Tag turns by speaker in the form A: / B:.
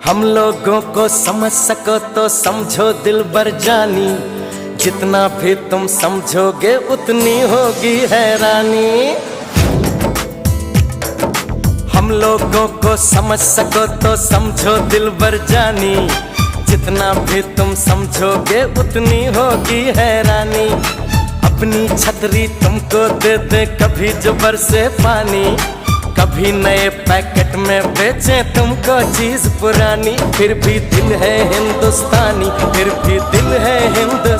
A: हम लोगों को समझ सको तो समझो दिलबर जानी, जितना भी तुम समझोगे उतनी होगी हैरानी। हम लोगों को समझ सको तो समझो दिलबर जानी, जितना भी तुम समझोगे उतनी होगी हैरानी। अपनी छतरी तुमको दे दे कभी जो बरसे पानी, कभी नए पैकेट में बेचे तुमको चीज पुरानी। फिर भी दिल है हिंदुस्तानी, फिर भी दिल है हिंदुस्तानी।